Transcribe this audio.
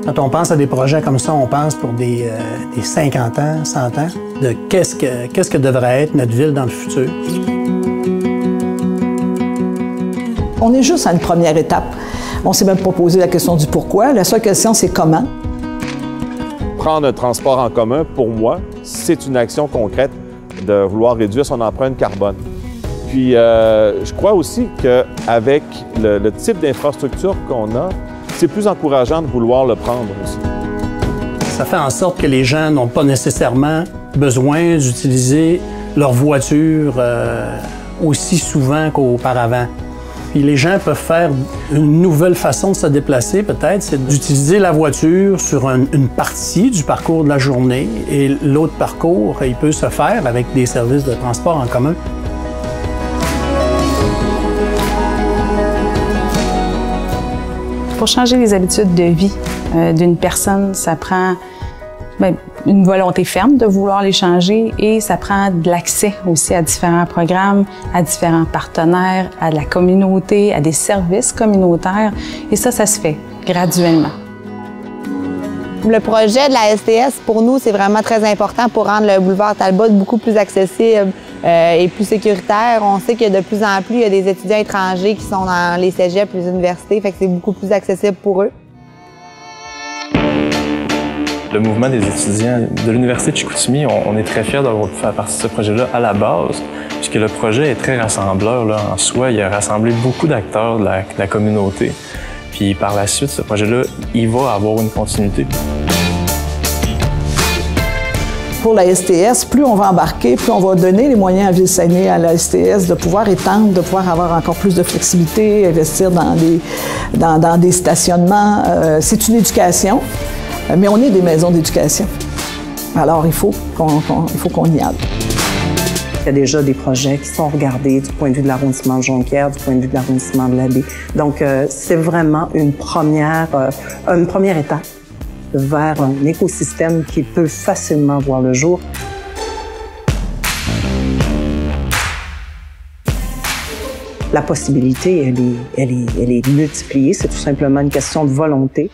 Quand on pense à des projets comme ça, on pense pour des 50 ans, 100 ans, de qu'est-ce que devrait être notre ville dans le futur. On est juste à une première étape. On s'est même pas posé la question du pourquoi. La seule question, c'est comment. Prendre un transport en commun, pour moi, c'est une action concrète de vouloir réduire son empreinte carbone. Puis, je crois aussi qu'avec le type d'infrastructure qu'on a, c'est plus encourageant de vouloir le prendre aussi. Ça fait en sorte que les gens n'ont pas nécessairement besoin d'utiliser leur voiture aussi souvent qu'auparavant. Puis les gens peuvent faire une nouvelle façon de se déplacer, peut-être, c'est d'utiliser la voiture sur une partie du parcours de la journée et l'autre parcours, il peut se faire avec des services de transport en commun. Pour changer les habitudes de vie d'une personne, ça prend une volonté ferme de vouloir les changer et ça prend de l'accès aussi à différents programmes, à différents partenaires, à de la communauté, à des services communautaires. Et ça se fait graduellement. Le projet de la STS, pour nous, c'est vraiment très important pour rendre le boulevard Talbot beaucoup plus accessible et plus sécuritaire. On sait que de plus en plus, il y a des étudiants étrangers qui sont dans les cégeps, les universités, fait que c'est beaucoup plus accessible pour eux. Le mouvement des étudiants de l'Université de Chicoutimi, on est très fiers d'avoir pu faire partie de ce projet-là à la base, puisque le projet est très rassembleur là, en soi. Il a rassemblé beaucoup d'acteurs de la communauté. Puis par la suite, ce projet-là, il va avoir une continuité. Pour la STS, plus on va embarquer, plus on va donner les moyens à Ville-Saguenay, à la STS, de pouvoir étendre, de pouvoir avoir encore plus de flexibilité, investir dans des stationnements. C'est une éducation, mais on est des maisons d'éducation. Alors, il faut qu'on y aille. Il y a déjà des projets qui sont regardés du point de vue de l'arrondissement de Jonquière, du point de vue de l'arrondissement de la Baie. Donc, c'est vraiment une première étape vers un écosystème qui peut facilement voir le jour. La possibilité, elle est multipliée. C'est tout simplement une question de volonté.